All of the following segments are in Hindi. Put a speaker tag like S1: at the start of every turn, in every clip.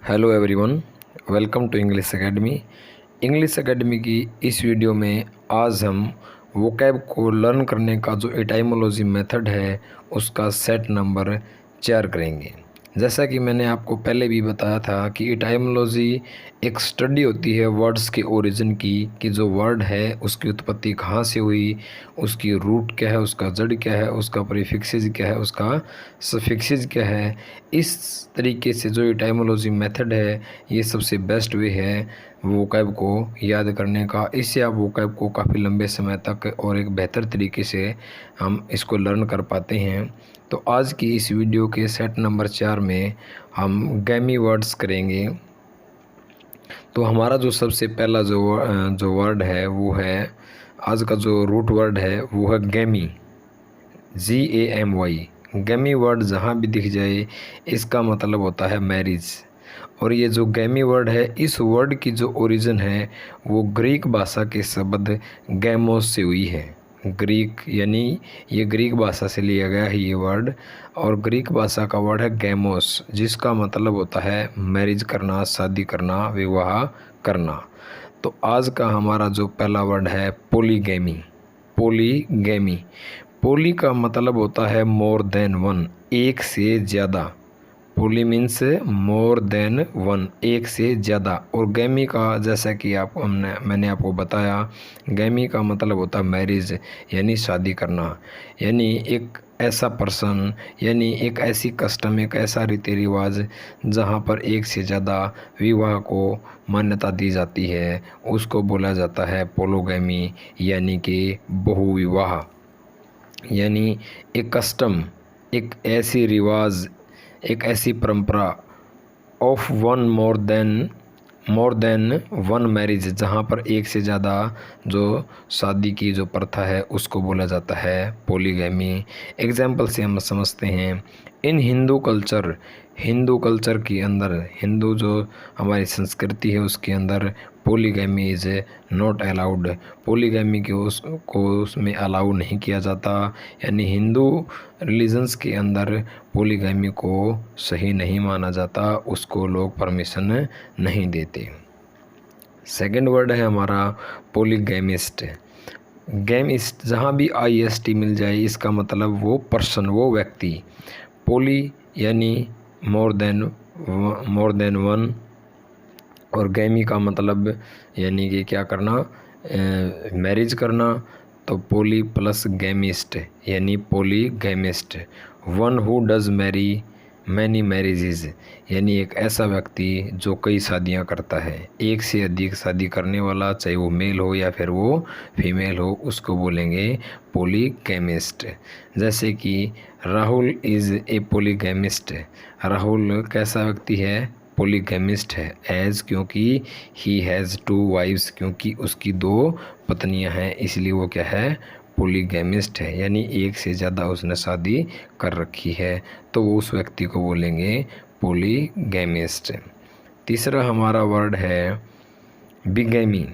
S1: Hello everyone, welcome to English academy. English academy की इस वीडियो में आज हम वोकैब को लर्न करने का जो एटाइमोलॉजी मेथड है उसका सेट नंबर 4 करेंगे। जैसा कि मैंने आपको पहले भी बताया था कि एटाइमोलॉजी एक स्टडी होती है वर्ड्स के ओरिजिन की, कि जो वर्ड है उसकी उत्पत्ति कहाँ से हुई, उसकी रूट क्या है, उसका जड़ क्या है, उसका प्रीफिक्सेस क्या है, उसका सफिक्सेस क्या है। इस तरीके से जो एटाइमोलॉजी मेथड है ये सबसे बेस्ट वे है वोकैब को याद करने का। इससे आप वोकैब को काफ़ी लंबे समय तक और एक बेहतर तरीके से हम इसको लर्न कर पाते हैं। तो आज की इस वीडियो के सेट नंबर 4 में हम गैमी वर्ड्स करेंगे। तो हमारा जो सबसे पहला जो वर्ड है वो है, आज का जो रूट वर्ड है वो है गैमी, GAMY। गैमी वर्ड जहाँ भी दिख जाए इसका मतलब होता है मैरिज। और ये जो गैमी वर्ड है, इस वर्ड की जो ओरिजिन है वो ग्रीक भाषा के शब्द गैमोस से हुई है। ग्रीक यानी ये ग्रीक भाषा से लिया गया है ये वर्ड, और ग्रीक भाषा का वर्ड है गैमोस, जिसका मतलब होता है मैरिज करना, शादी करना, विवाह करना। तो आज का हमारा जो पहला वर्ड है पोलीगैमी। पोलीगैमी, पोली का मतलब होता है मोर देन वन, एक से ज़्यादा। पोली मीन्स मोर देन वन, एक से ज़्यादा। और गैमी का, जैसा कि मैंने आपको बताया, गैमी का मतलब होता है मैरिज, यानी शादी करना। यानी एक ऐसा पर्सन, यानी एक ऐसी कस्टम, एक ऐसा रीति रिवाज जहाँ पर एक से ज़्यादा विवाह को मान्यता दी जाती है, उसको बोला जाता है पोलोगैमी, यानी कि बहुविवाह। यानी एक कस्टम, एक ऐसी रिवाज, एक ऐसी परंपरा of more than one marriage, जहाँ पर एक से ज़्यादा जो शादी की जो प्रथा है उसको बोला जाता है पोलीगैमी। एग्जाम्पल से हम समझते हैं, इन हिंदू कल्चर के अंदर, हिंदू जो हमारी संस्कृति है उसके अंदर polygamy is not allowed. Polygamy के उसमें अलाउ नहीं किया जाता, यानी हिंदू रिलीजन्स के अंदर पोलीगैमी को सही नहीं माना जाता, उसको लोग परमिशन नहीं देते। सेकंड वर्ड है हमारा पोलीगैमिस्ट। गैमिस्ट, जहाँ भी IST मिल जाए इसका मतलब वो पर्सन, वो व्यक्ति। पोली यानी मोर देन वन, और गैमी का मतलब यानी कि क्या करना, मैरिज करना। तो पोली प्लस गैमिस्ट यानी polygamist. One who does marry many marriages, यानी एक ऐसा व्यक्ति जो कई शादियां करता है, एक से अधिक शादी करने वाला, चाहे वो मेल हो या फिर वो फीमेल हो, उसको बोलेंगे पोलीगैमिस्ट। जैसे कि राहुल इज़ ए पोलीगैमिस्ट। राहुल कैसा व्यक्ति है? पोलीगैमिस्ट है। एज, क्योंकि ही हैज़ 2 वाइफ्स, क्योंकि उसकी 2 पत्नियां हैं, इसलिए वो क्या है? पोलीगैमिस्ट है, यानी एक से ज़्यादा उसने शादी कर रखी है, तो वो उस व्यक्ति को बोलेंगे पोलीगैमिस्ट। तीसरा हमारा वर्ड है बिगैमी।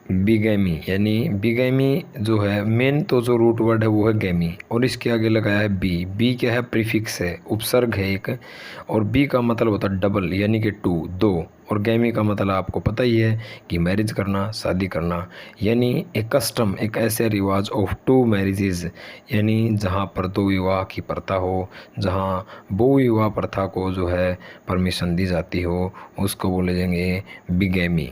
S1: बिगैमी यानी बिगैमी जो है, मेन तो जो रूट वर्ड है वो है गैमी, और इसके आगे लगाया है बी क्या है? प्रीफिक्स है, उपसर्ग है एक। और बी का मतलब होता है डबल, यानी कि 2, 2। और गैमी का मतलब आपको पता ही है कि मैरिज करना, शादी करना। यानी एक कस्टम, एक ऐसे रिवाज ऑफ 2 मैरिजेज, यानी जहाँ पर 2 विवाह की प्रथा हो, जहाँ बहुविवाह प्रथा को जो है परमिशन दी जाती हो, उसको बोले जाएंगे बिगैमी।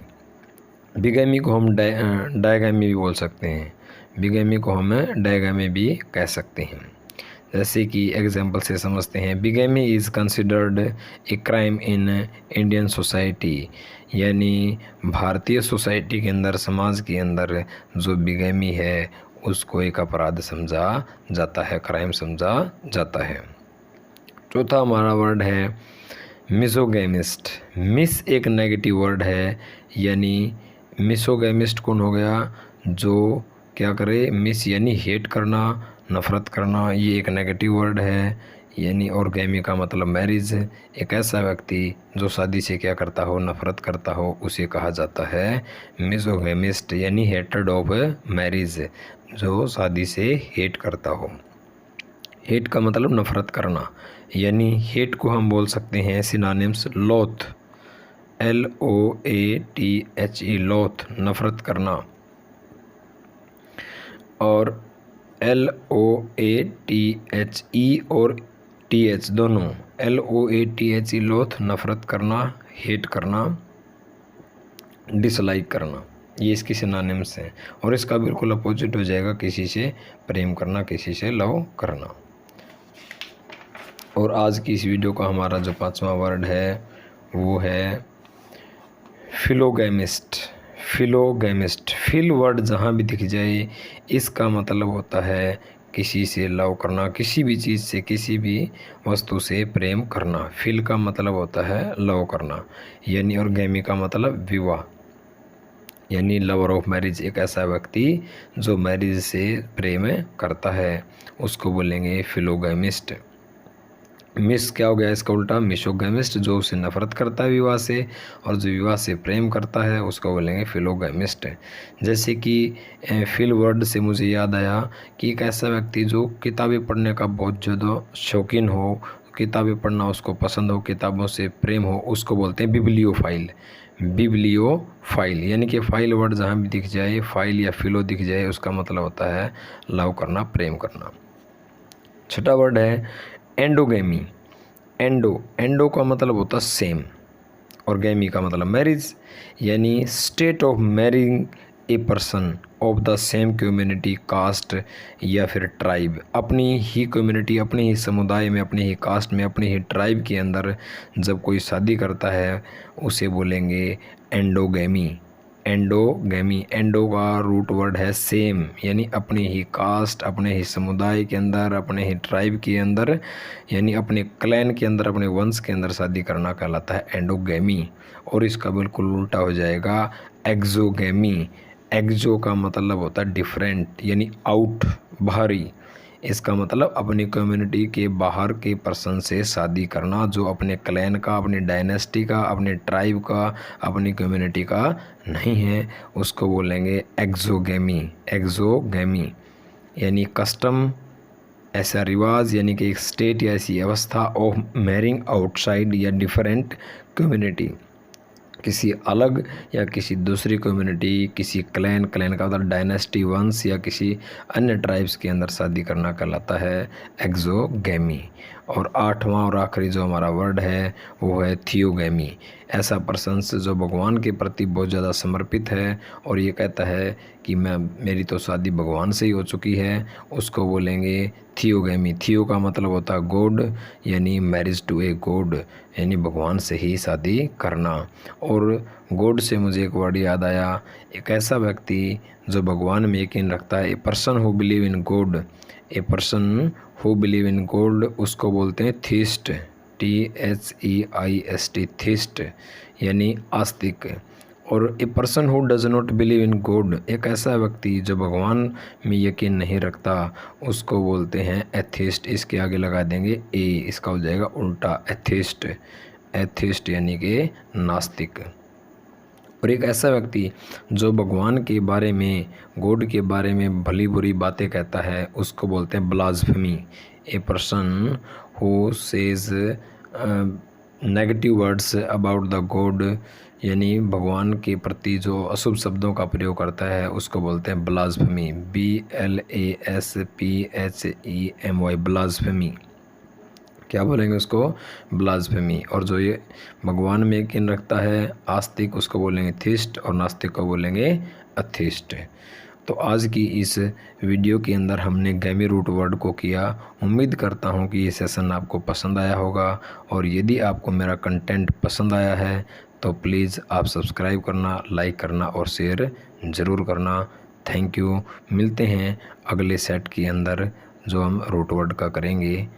S1: बिगैमी को हम डायगैमी भी बोल सकते हैं, बिगैमी को हम डायगैमी भी कह सकते हैं। जैसे कि एग्जाम्पल से समझते हैं, bigamy is considered a crime in Indian society, यानी भारतीय सोसाइटी के अंदर, समाज के अंदर जो बिगैमी है उसको एक अपराध समझा जाता है, क्राइम समझा जाता है। चौथा हमारा वर्ड है मिसोगैमिस्ट। मिस एक नेगेटिव वर्ड है, यानी मिसोगैमिस्ट कौन हो गया? जो क्या करे? मिस यानी हेट करना, नफ़रत करना, ये एक नेगेटिव वर्ड है। यानी और गैमी का मतलब मैरिज, एक ऐसा व्यक्ति जो शादी से क्या करता हो? नफ़रत करता हो, उसे कहा जाता है मिसोगैमिस्ट, यानी हेटेड ऑफ मैरिज, जो शादी से हेट करता हो। हेट का मतलब नफ़रत करना, यानी हेट को हम बोल सकते हैं सिनोनिम्स लोथ, LOATHE लोथ नफ़रत करना, और LOATHE और TH दोनों, LOATHE लोथ नफ़रत करना, हेट करना, डिसलाइक करना, ये इसकी सिनोनिम्स हैं। और इसका बिल्कुल अपोजिट हो जाएगा किसी से प्रेम करना, किसी से लव करना। और आज की इस वीडियो का हमारा जो 5वां वर्ड है वो है फिलोगैमिस्ट। फिलोगैमिस्ट, फिल वर्ड जहाँ भी दिख जाए इसका मतलब होता है किसी से लव करना, किसी भी चीज़ से, किसी भी वस्तु से प्रेम करना। फिल का मतलब होता है लव करना, यानी, और गैमी का मतलब विवाह, यानी लवर ऑफ मैरिज। एक ऐसा व्यक्ति जो मैरिज से प्रेम करता है उसको बोलेंगे फिलोगैमिस्ट। मिस क्या हो गया इसका उल्टा, मिसोगैमिस्ट, जो उसे नफरत करता है विवाह से, और जो विवाह से प्रेम करता है उसको बोलेंगे फिलोगैमिस्ट। जैसे कि फिल वर्ड से मुझे याद आया कि एक ऐसा व्यक्ति जो किताबें पढ़ने का बहुत ज़्यादा शौकीन हो, किताबें पढ़ना उसको पसंद हो, किताबों से प्रेम हो, उसको बोलते हैं बिब्लियोफाइल। बिब्लियोफाइल, यानी कि फाइल वर्ड जहाँ भी दिख जाए, फाइल या फिलो दिख जाए, उसका मतलब होता है लव करना, प्रेम करना। छठा वर्ड है एंडोगैमी। एंडो का मतलब होता है सेम, और गैमी का मतलब मैरिज, यानी state of marrying a person of the same community, caste या फिर ट्राइब। अपनी ही कम्युनिटी, अपने ही समुदाय में, अपने ही कास्ट में, अपने ही ट्राइब के अंदर जब कोई शादी करता है उसे बोलेंगे एंडोगैमी। एंडोगैमी, एंडो का रूट वर्ड है सेम, यानी अपने ही कास्ट, अपने ही समुदाय के अंदर, अपने ही ट्राइब के अंदर, यानी अपने क्लैन के अंदर, अपने वंश के अंदर शादी करना कहलाता है एंडोगैमी। और इसका बिल्कुल उल्टा हो जाएगा एक्सोगैमी। एक्सो का मतलब होता है डिफरेंट, यानी आउट, बाहरी। इसका मतलब अपनी कम्युनिटी के बाहर के पर्सन से शादी करना, जो अपने क्लैन का, अपनी डायनेस्टी का, अपने ट्राइब का, अपनी कम्युनिटी का नहीं है, उसको बोलेंगे एक्सोगैमी। एक्सोगैमी यानी कस्टम, ऐसा रिवाज, यानी कि एक स्टेट या ऐसी अवस्था ऑफ मैरिंग आउटसाइड या डिफरेंट कम्युनिटी, किसी अलग या किसी दूसरी कम्युनिटी, किसी क्लैन का मतलब डायनेस्टी, वंश या किसी अन्य ट्राइब्स के अंदर शादी करना कहलाता है एक्सोगैमी। और 8वां और आखिरी जो हमारा वर्ड है वो है थियोगैमी। ऐसा पर्सन्स जो भगवान के प्रति बहुत ज़्यादा समर्पित है और ये कहता है कि मेरी तो शादी भगवान से ही हो चुकी है, उसको बोलेंगे थियोगैमी। थियो का मतलब होता है गॉड, यानी मैरिज टू ए गॉड, यानी भगवान से ही शादी करना। और गॉड से मुझे एक वर्ड याद आया, एक ऐसा व्यक्ति जो भगवान में यकीन रखता है, a person who believe in God, a person who believe in God, उसको बोलते हैं थीस्ट, THEIST, थीस्ट, यानी आस्तिक। और a person who does not believe in God, एक ऐसा व्यक्ति जो भगवान में यकीन नहीं रखता, उसको बोलते हैं एथिस्ट। इसके आगे लगा देंगे ए, इसका हो जाएगा उल्टा एथिस्ट। एथिस्ट यानी कि नास्तिक। और एक ऐसा व्यक्ति जो भगवान के बारे में, गॉड के बारे में भली बुरी बातें कहता है, उसको बोलते हैं blasphemy. A person who says negative words about the God, यानी भगवान के प्रति जो अशुभ शब्दों का प्रयोग करता है, उसको बोलते हैं ब्लास्फेमी। BLASPHEMY, blasphemy. क्या बोलेंगे उसको, ब्लास्फेमी। और जो ये भगवान में यकीन रखता है, आस्तिक, उसको बोलेंगे थीस्ट, और नास्तिक को बोलेंगे अथिस्ट। तो आज की इस वीडियो के अंदर हमने गैमी रूट वर्ड को किया। उम्मीद करता हूँ कि ये सेशन आपको पसंद आया होगा, और यदि आपको मेरा कंटेंट पसंद आया है तो प्लीज़ आप सब्सक्राइब करना, लाइक करना और शेयर ज़रूर करना। Thank you. मिलते हैं अगले सेट के अंदर जो हम रूट वर्ड का करेंगे।